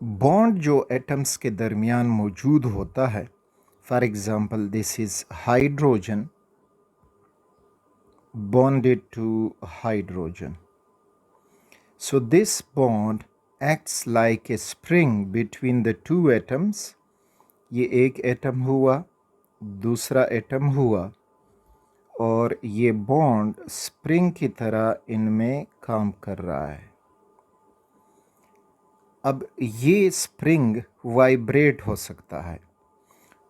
Bond जो atoms के दरमियान मौजूद होता है, for example this is hydrogen bonded to hydrogen. So this bond acts like a spring between the two atoms. ये एक एटम हुआ, दूसरा एटम हुआ और ये बॉन्ड स्प्रिंग की तरह इनमें काम कर रहा है। अब ये स्प्रिंग वाइब्रेट हो सकता है,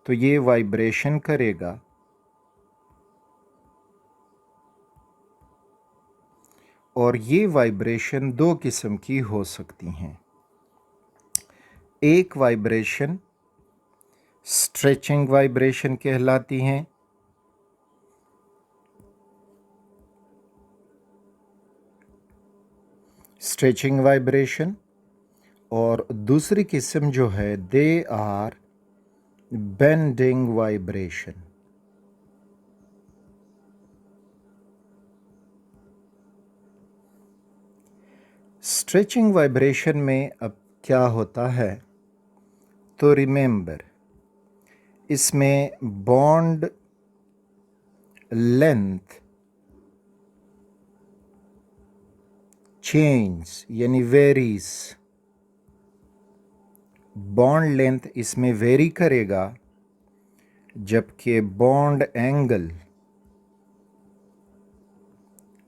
तो ये वाइब्रेशन करेगा और ये वाइब्रेशन दो किस्म की हो सकती हैं। एक वाइब्रेशन स्ट्रेचिंग वाइब्रेशन कहलाती हैं, स्ट्रेचिंग वाइब्रेशन, और दूसरी किस्म जो है they are bending vibration. Stretching vibration में अब क्या होता है, तो रिमेंबर इसमें बॉन्ड लेंथ चेंज यानी वेरीज, बॉन्ड लेंथ इसमें वेरी करेगा जबकि बॉन्ड एंगल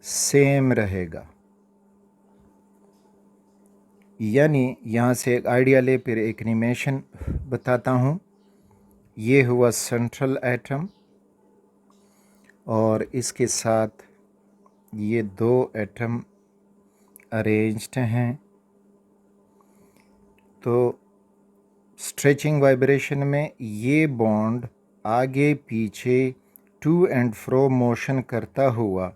सेम रहेगा। यानी यहाँ से एक आइडिया ले फिर एक एनिमेशन बताता हूँ। ये हुआ सेंट्रल एटम और इसके साथ ये दो एटम अरेंज्ड हैं। तो स्ट्रेचिंग वाइब्रेशन में ये बॉन्ड आगे पीछे टू एंड फ्रो मोशन करता हुआ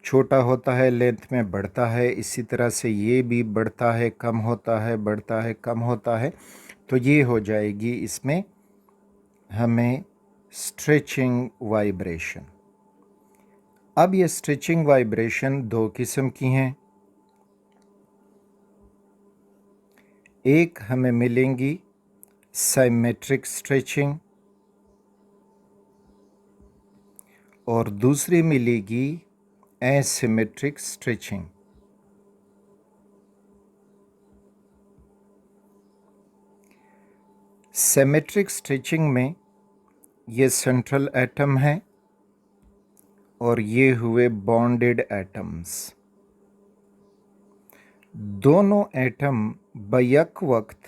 छोटा होता है, लेंथ में बढ़ता है। इसी तरह से ये भी बढ़ता है, कम होता है, बढ़ता है, कम होता है। तो ये हो जाएगी इसमें हमें स्ट्रेचिंग वाइब्रेशन। अब ये स्ट्रेचिंग वाइब्रेशन दो किस्म की हैं। एक हमें मिलेंगी सिमेट्रिक स्ट्रेचिंग और दूसरी मिलेगी एसिमेट्रिक स्ट्रेचिंग। सिमेट्रिक स्ट्रेचिंग में ये सेंट्रल एटम है और ये हुए बॉन्डेड एटम्स। दोनों एटम बैक वक्त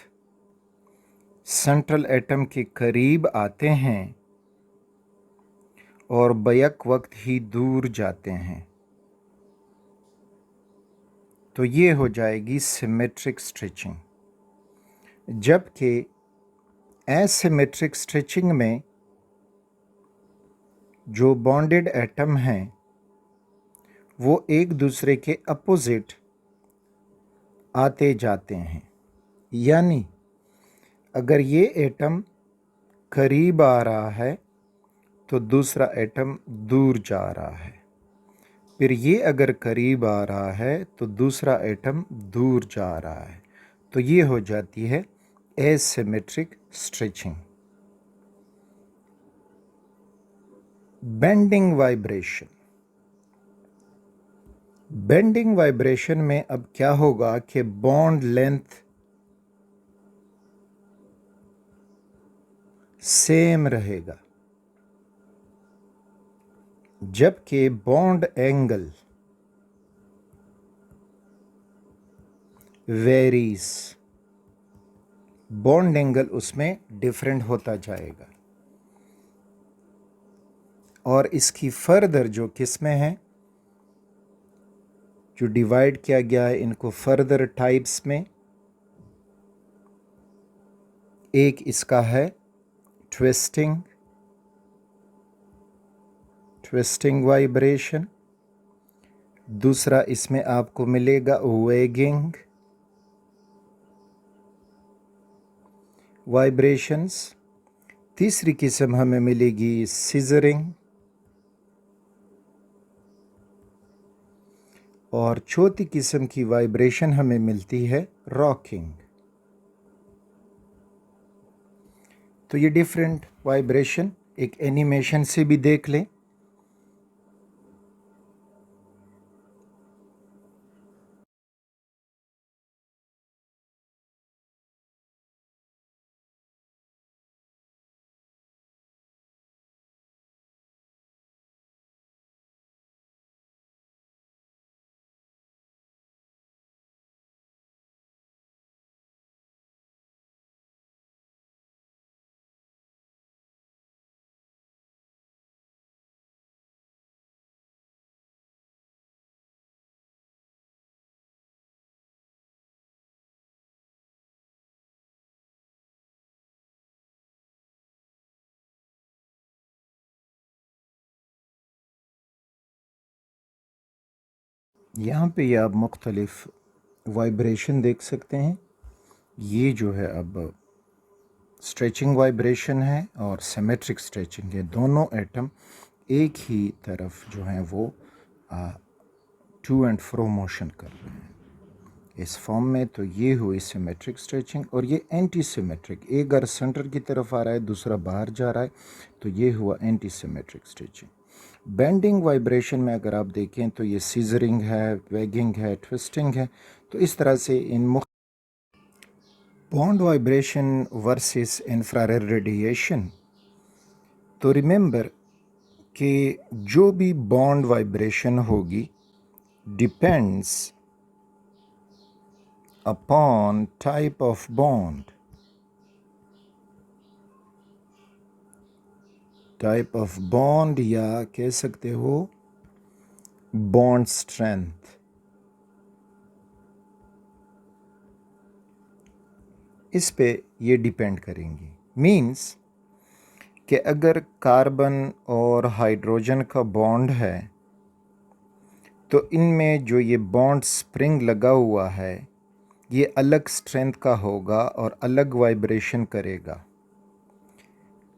सेंट्रल एटम के करीब आते हैं और बैक वक्त ही दूर जाते हैं। तो ये हो जाएगी सिमेट्रिक स्ट्रेचिंग। जबकि एसिमेट्रिक स्ट्रेचिंग में जो बॉन्डेड एटम हैं वो एक दूसरे के अपोजिट आते जाते हैं। यानी अगर ये एटम करीब आ रहा है तो दूसरा एटम दूर जा रहा है, फिर ये अगर करीब आ रहा है तो दूसरा एटम दूर जा रहा है। तो ये हो जाती है asymmetric stretching. Bending vibration. Bending vibration में अब क्या होगा कि बॉन्ड लेंथ सेम रहेगा जबकि bond angle varies, bond angle उसमें डिफरेंट होता जाएगा। और इसकी फर्दर जो किस्में हैं जो डिवाइड किया गया है इनको फर्दर टाइप्स में, एक इसका है ट्विस्टिंग, ट्विस्टिंग वाइब्रेशन। दूसरा इसमें आपको मिलेगा वेगिंग वाइब्रेशंस। तीसरी किस्म हमें मिलेगी सीजरिंग और चौथी किस्म की वाइब्रेशन हमें मिलती है रॉकिंग। तो ये डिफरेंट वाइब्रेशन एक एनिमेशन से भी देख लें। यहाँ पे ये आप मुख्तलिफ वाइब्रेशन देख सकते हैं। ये जो है अब स्ट्रेचिंग वाइब्रेशन है और सिमेट्रिक स्ट्रेचिंग है। दोनों एटम एक ही तरफ जो हैं वो टू एंड फ्रो मोशन कर रहे हैं इस फॉर्म में। तो ये हुई सिमेट्रिक स्ट्रेचिंग और ये एंटी सिमेट्रिक, एक अगर सेंटर की तरफ आ रहा है दूसरा बाहर जा रहा है, तो ये हुआ anti symmetric stretching. Bending vibration में अगर आप देखें तो ये सीजरिंग है, वेगिंग है, ट्विस्टिंग है। तो इस तरह से इन bond vibration versus infrared radiation. तो रिमेंबर कि जो भी बॉन्ड वाइब्रेशन होगी depends upon type of bond, type of bond या कह सकते हो बॉन्ड स्ट्रेंथ। इस पे ये डिपेंड करेंगी। मीन्स कि अगर कार्बन और हाइड्रोजन का बॉन्ड है तो इनमें जो ये बॉन्ड स्प्रिंग लगा हुआ है ये अलग स्ट्रेंथ का होगा और अलग वाइब्रेशन करेगा।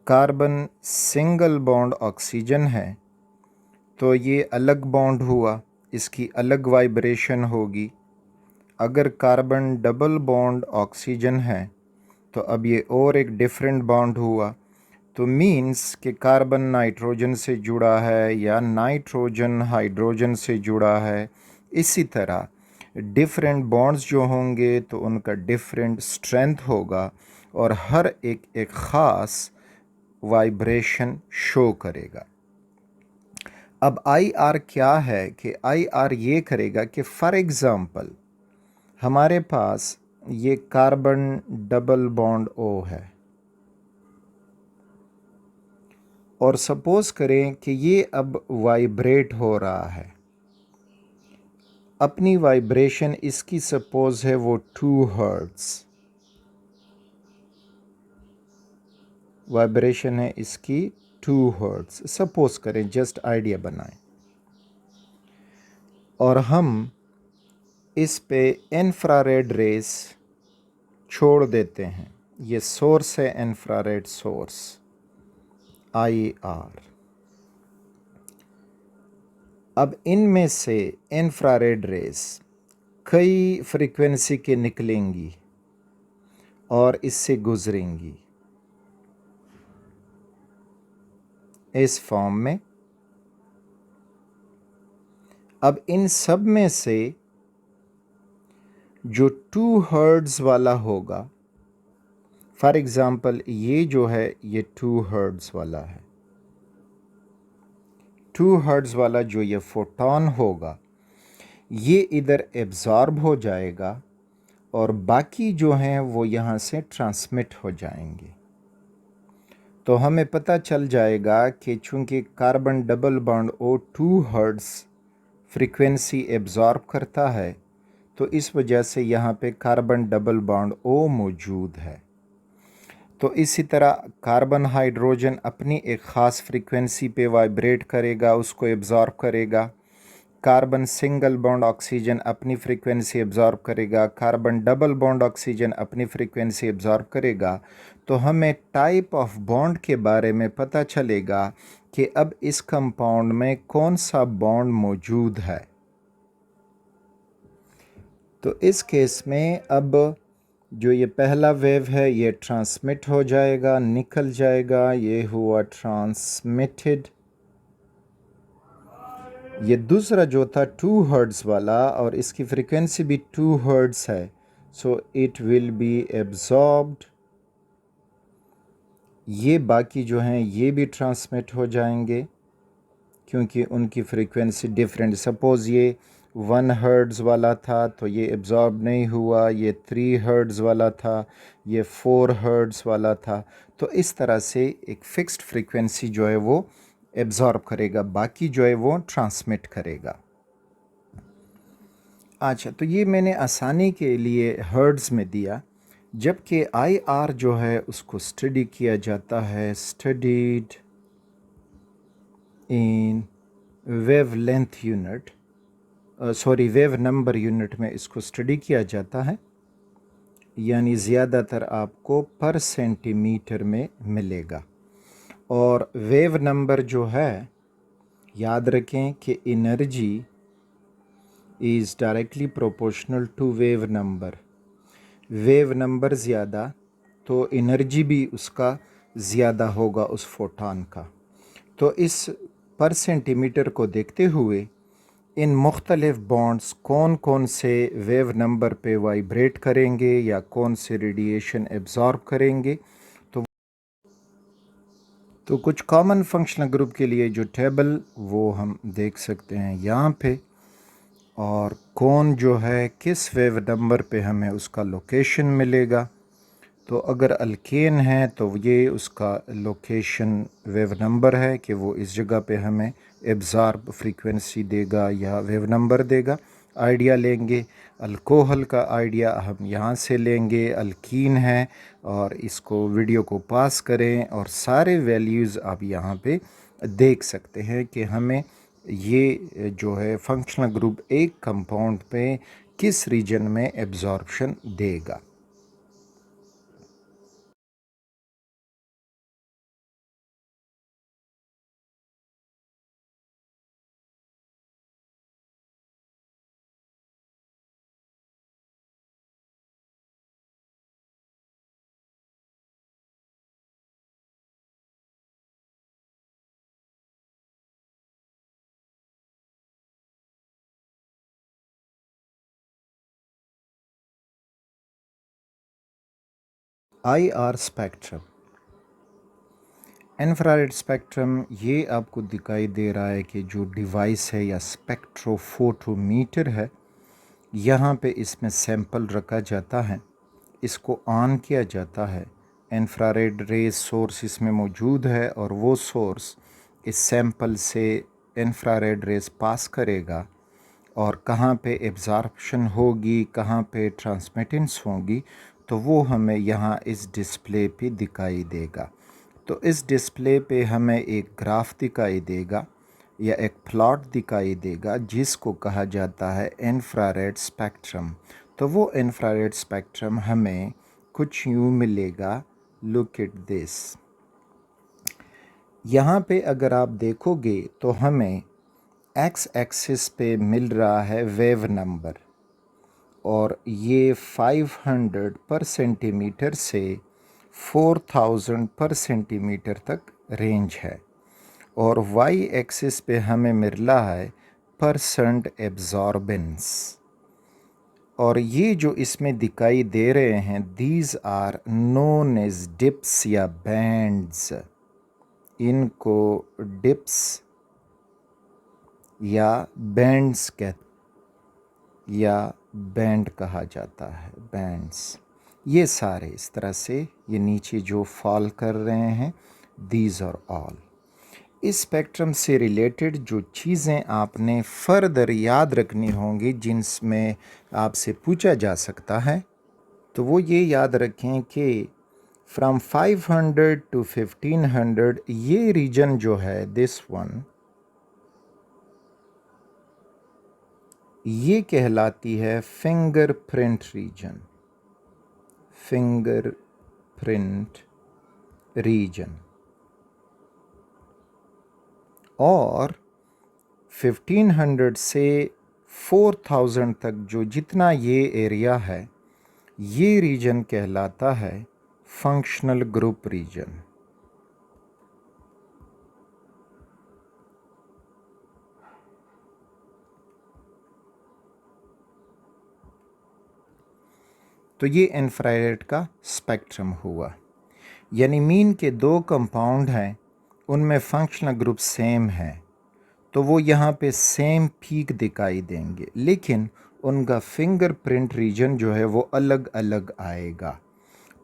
कार्बन सिंगल बॉन्ड ऑक्सीजन है तो ये अलग बॉन्ड हुआ, इसकी अलग वाइब्रेशन होगी। अगर कार्बन डबल बॉन्ड ऑक्सीजन है तो अब ये और एक डिफरेंट बॉन्ड हुआ। तो मीन्स कि कार्बन नाइट्रोजन से जुड़ा है या नाइट्रोजन हाइड्रोजन से जुड़ा है। इसी तरह डिफरेंट बॉन्ड्स जो होंगे तो उनका डिफरेंट स्ट्रेंथ होगा और हर एक एक ख़ास वाइब्रेशन शो करेगा। अब आई आर क्या है कि आई आर ये करेगा कि फॉर एग्ज़ाम्पल हमारे पास ये कार्बन डबल बॉन्ड ओ है और सपोज़ करें कि ये अब वाइब्रेट हो रहा है। अपनी वाइब्रेशन इसकी सपोज़ है वो 2 हर्ट्ज़ वाइब्रेशन है इसकी 2 हर्ट्ज़ सपोज़ करें, जस्ट आइडिया बनाएं। और हम इस पे इंफ्रारेड रेस छोड़ देते हैं। ये सोर्स है इंफ्रारेड सोर्स आई आर। अब इनमें से इंफ्रारेड रेस कई फ्रीक्वेंसी के निकलेंगी और इससे गुजरेंगी इस फॉर्म में। अब इन सब में से जो 2 हर्ट्ज़ वाला होगा, फॉर एग्ज़ाम्पल ये जो है ये 2 हर्ट्ज़ वाला है। 2 हर्ट्ज़ वाला जो ये फोटॉन होगा ये इधर एब्ज़ॉर्ब हो जाएगा और बाकी जो हैं वो यहाँ से ट्रांसमिट हो जाएंगे। तो हमें पता चल जाएगा कि चूँकि carbon double bond O 2 hertz frequency absorb करता है तो इस वजह से यहाँ पे कार्बन डबल बॉन्ड ओ मौजूद है। तो इसी तरह कार्बन हाइड्रोजन अपनी एक ख़ास फ्रीक्वेंसी पे वाइब्रेट करेगा, उसको एब्ज़ॉर्ब करेगा। कार्बन सिंगल बॉन्ड ऑक्सीजन अपनी फ्रीक्वेंसी एब्ज़ॉर्ब करेगा, कार्बन डबल बॉन्ड ऑक्सीजन अपनी फ्रीक्वेंसी एब्ज़ॉर्ब करेगा। तो हमें टाइप ऑफ बॉन्ड के बारे में पता चलेगा कि अब इस कंपाउंड में कौन सा बॉन्ड मौजूद है। तो इस केस में अब जो ये पहला वेव है ये ट्रांसमिट हो जाएगा, निकल जाएगा, ये हुआ ट्रांसमिटेड। ये दूसरा जो था 2 हर्ट्ज़ वाला और इसकी फ्रीक्वेंसी भी 2 हर्ट्ज़ है, so it will be absorbed. ये बाकी जो हैं ये भी ट्रांसमिट हो जाएंगे क्योंकि उनकी फ्रीक्वेंसी डिफरेंट। सपोज़ ये 1 हर्ट्ज़ वाला था तो ये एब्ज़ॉर्ब नहीं हुआ, ये 3 हर्ट्ज़ वाला था, ये 4 हर्ट्ज़ वाला था। तो इस तरह से एक फ़िक्स्ड फ्रीक्वेंसी जो है वो एब्ज़ॉर्ब करेगा, बाकी जो है वो ट्रांसमिट करेगा। अच्छा, तो ये मैंने आसानी के लिए हर्ट्ज़ में दिया, जबकि IR जो है उसको स्टडी किया जाता है, studied in wavelength unit, wave number unit में इसको स्टडी किया जाता है, यानी ज़्यादातर आपको पर सेंटीमीटर में मिलेगा। और वेव नंबर जो है, याद रखें कि energy is directly proportional to wave number. Wave number ज़्यादा तो एनर्जी भी उसका ज़्यादा होगा उस फोटॉन का। तो इस पर सेंटीमीटर को देखते हुए इन मुख्तलिफ बॉन्ड्स कौन कौन से वेव नंबर पे वाइब्रेट करेंगे या कौन से रेडिएशन एब्ज़ॉर्ब करेंगे। तो कुछ कॉमन फंक्शनल ग्रुप के लिए जो टेबल वो हम देख सकते हैं यहाँ पे, और कौन जो है किस वेव नंबर पे हमें उसका लोकेशन मिलेगा। तो अगर अल्केन है तो ये उसका लोकेशन वेव नंबर है कि वो इस जगह पे हमें एब्ज़ॉर्ब फ्रीक्वेंसी देगा या वेव नंबर देगा। आइडिया लेंगे, अल्कोहल का आइडिया हम यहाँ से लेंगे, अल्कीन है, और इसको वीडियो को पास करें और सारे वैल्यूज़ आप यहाँ पे देख सकते हैं कि हमें ये जो है फंक्शनल ग्रुप एक कंपाउंड पे किस रीजन में एब्ज़ॉर्प्शन देगा। IR स्पेक्ट्रम, इंफ्रारेड स्पेक्ट्रम, ये आपको दिखाई दे रहा है कि जो डिवाइस है या स्पेक्ट्रोफोटोमीटर है, यहाँ पे इसमें सैंपल रखा जाता है, इसको ऑन किया जाता है, इंफ्रारेड रेज सोर्स इसमें मौजूद है और वो सोर्स इस सैंपल से इंफ्रारेड रेज पास करेगा और कहाँ पे एब्ज़ॉर्प्शन होगी, कहाँ पे ट्रांसमिटेंस होगी, तो वो हमें यहाँ इस डिस्प्ले पे दिखाई देगा। तो इस डिस्प्ले पे हमें एक ग्राफ दिखाई देगा या एक प्लॉट दिखाई देगा जिसको कहा जाता है इंफ्रारेड स्पेक्ट्रम। तो वो इंफ्रारेड स्पेक्ट्रम हमें कुछ यूँ मिलेगा, लुक एट दिस। यहाँ पे अगर आप देखोगे तो हमें एक्स एक्सिस पे मिल रहा है वेव नंबर, और ये 500 पर सेंटीमीटर से 4000 पर सेंटीमीटर तक रेंज है, और वाई एक्सिस पे हमें मिल रहा है परसेंट एब्जॉर्बेंस। और ये जो इसमें दिखाई दे रहे हैं, these are known as dips या बैंड्स। इनको डिप्स या बैंड्स या बैंड कहा जाता है, बैंड्स। ये सारे इस तरह से ये नीचे जो फॉल कर रहे हैं, दीज आर ऑल। इस स्पेक्ट्रम से रिलेटेड जो चीज़ें आपने फर्दर याद रखनी होंगी, जिनमें आपसे पूछा जा सकता है, तो वो ये याद रखें कि फ्रॉम 500 to 1500 ये रीजन जो है, दिस वन, ये कहलाती है फिंगरप्रिंट रीजन, फिंगरप्रिंट रीजन। और 1500 से 4000 तक जो जितना ये एरिया है, ये रीजन कहलाता है फंक्शनल ग्रुप रीजन। तो ये इंफ्रारेड का स्पेक्ट्रम हुआ, यानी मीन के दो कंपाउंड हैं, उनमें फंक्शनल ग्रुप सेम है, तो वो यहाँ पे सेम पीक दिखाई देंगे, लेकिन उनका फिंगरप्रिंट रीजन जो है वो अलग अलग आएगा।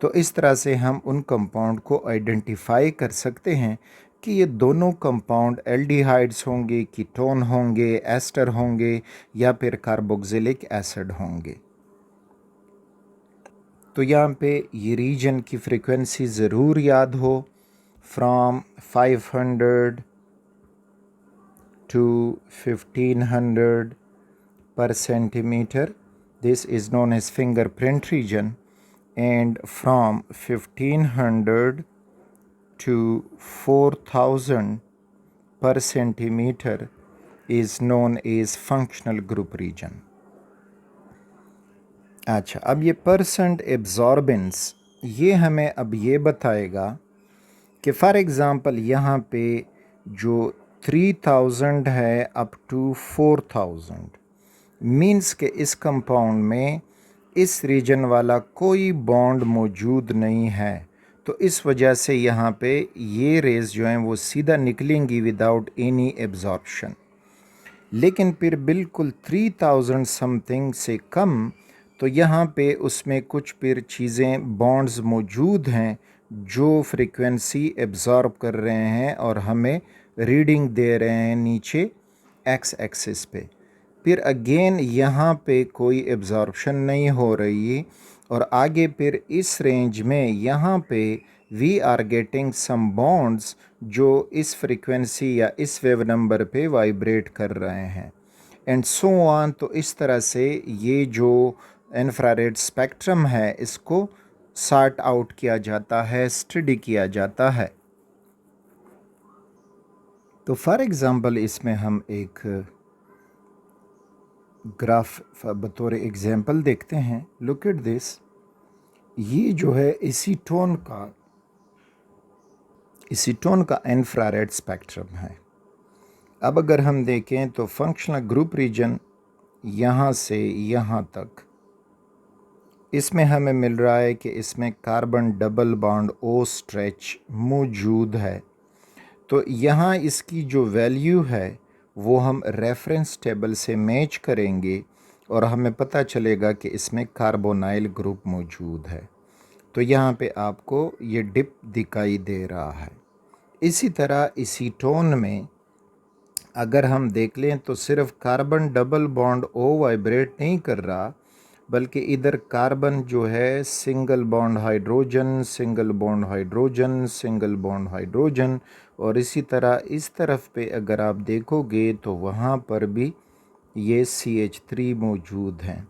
तो इस तरह से हम उन कंपाउंड को आइडेंटिफाई कर सकते हैं कि ये दोनों कंपाउंड एल्डिहाइड्स होंगे, कीटोन होंगे, एस्टर होंगे या फिर कार्बोक्सिलिक एसिड होंगे। तो यहाँ पे ये रीजन की फ्रीक्वेंसी ज़रूर याद हो, from 500 to 1500 per centimeter. This is known as fingerprint region, and from 1500 to 4000 per centimeter is known as functional group region. अच्छा, अब ये परसेंट एब्जॉर्बेंस ये हमें अब ये बताएगा कि फॉर एग्ज़ाम्पल यहाँ पे जो 3000 है अप टू 4000 मीन्स के इस कंपाउंड में इस रीजन वाला कोई बॉन्ड मौजूद नहीं है, तो इस वजह से यहाँ पे ये रेज जो हैं वो सीधा निकलेंगी विदाउट एनी एब्जॉर्प्शन। लेकिन फिर बिल्कुल 3000 समथिंग से कम, तो यहाँ पे उसमें कुछ फिर चीज़ें बॉन्ड्स मौजूद हैं जो फ्रीक्वेंसी एब्ज़ॉर्ब कर रहे हैं और हमें रीडिंग दे रहे हैं नीचे एक्स एक्सिस पे। फिर अगेन यहाँ पे कोई एब्ज़ॉर्प्शन नहीं हो रही और आगे फिर इस रेंज में यहाँ पे we are getting some bonds जो इस फ्रीक्वेंसी या इस वेव नंबर पे वाइब्रेट कर रहे हैं एंड सो ऑन। तो इस तरह से ये जो इंफ्रारेड स्पेक्ट्रम है इसको सॉर्ट आउट किया जाता है, स्टडी किया जाता है। तो फॉर एग्ज़ाम्पल इसमें हम एक ग्राफ बतौर एग्जांपल देखते हैं। लुक एट दिस, ये जो है एसीटोन का इंफ्रारेड स्पेक्ट्रम है। अब अगर हम देखें तो फंक्शनल ग्रुप रीजन यहाँ से यहाँ तक इसमें हमें मिल रहा है कि इसमें carbon double bond O stretch मौजूद है। तो यहाँ इसकी जो वैल्यू है वो हम रेफरेंस टेबल से मैच करेंगे और हमें पता चलेगा कि इसमें कार्बोनाइल ग्रुप मौजूद है। तो यहाँ पे आपको ये डिप दिखाई दे रहा है। इसी तरह एसीटोन में अगर हम देख लें तो सिर्फ carbon double bond O vibrate नहीं कर रहा, बल्कि इधर कार्बन जो है single bond hydrogen, single bond hydrogen, single bond hydrogen, और इसी तरह इस तरफ पे अगर आप देखोगे तो वहाँ पर भी ये CH3 मौजूद हैं।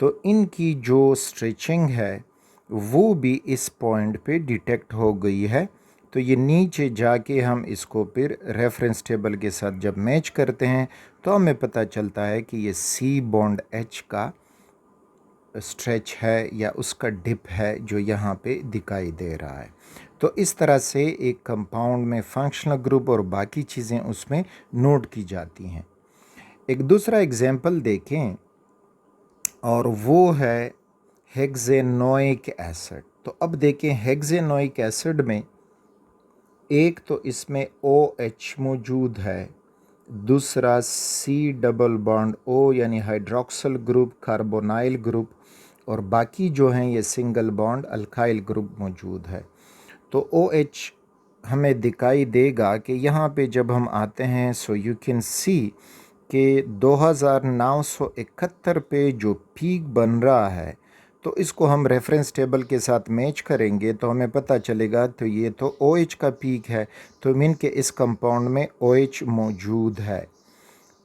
तो इनकी जो स्ट्रेचिंग है वो भी इस पॉइंट पे डिटेक्ट हो गई है। तो ये नीचे जाके हम इसको फिर रेफरेंस टेबल के साथ जब मैच करते हैं तो हमें पता चलता है कि ये C बॉन्ड H का स्ट्रेच है या उसका डिप है जो यहाँ पे दिखाई दे रहा है। तो इस तरह से एक कंपाउंड में फंक्शनल ग्रुप और बाकी चीज़ें उसमें नोट की जाती हैं। एक दूसरा एग्जांपल देखें और वो है हेक्सेनोइक एसिड। तो अब देखें हेक्सेनोइक एसिड में एक तो इसमें OH मौजूद है, दूसरा C डबल बॉन्ड O यानी हाइड्रोक्सिल ग्रुप, कार्बोनाइल ग्रुप, और बाकी जो हैं ये सिंगल बॉन्ड अल्काइल ग्रुप मौजूद है। तो OH हमें दिखाई देगा कि यहाँ पे जब हम आते हैं सो यू कैन सी कि 2971 पे जो पीक बन रहा है, तो इसको हम रेफरेंस टेबल के साथ मैच करेंगे तो हमें पता चलेगा तो ये तो OH का पीक है, तो मीन के इस कंपाउंड में OH मौजूद है।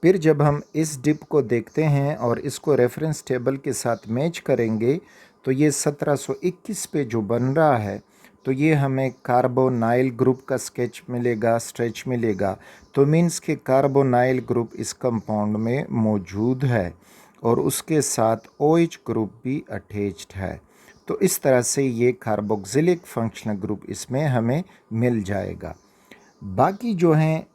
फिर जब हम इस डिप को देखते हैं और इसको रेफरेंस टेबल के साथ मैच करेंगे तो ये 1721 पे जो बन रहा है, तो ये हमें कार्बोनाइल ग्रुप का स्केच मिलेगा, स्ट्रेच मिलेगा। तो मीन्स कि कार्बोनाइल ग्रुप इस कंपाउंड में मौजूद है और उसके साथ OH ग्रुप भी अटैच्ड है। तो इस तरह से ये कार्बोक्सिलिक फंक्शनल ग्रुप इसमें हमें मिल जाएगा। बाकी जो हैं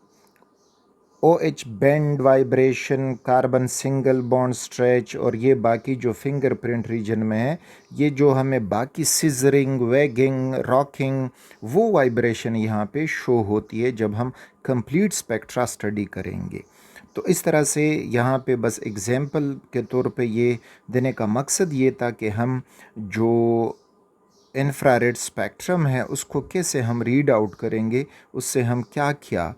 OH bend, vibration, carbon single bond stretch और ये बाकी जो फिंगरप्रिंट रीजन में है, ये जो हमें बाकी सिजरिंग, वैगिंग, रॉकिंग, वो वाइब्रेशन यहाँ पे शो होती है जब हम कंप्लीट स्पेक्ट्रा स्टडी करेंगे। तो इस तरह से यहाँ पे बस एग्जाम्पल के तौर पे ये देने का मकसद ये था कि हम जो इंफ्रारेड स्पेक्ट्रम है उसको कैसे हम रीड आउट करेंगे, उससे हम क्या क्या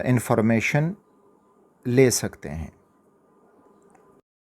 इंफॉर्मेशन ले सकते हैं।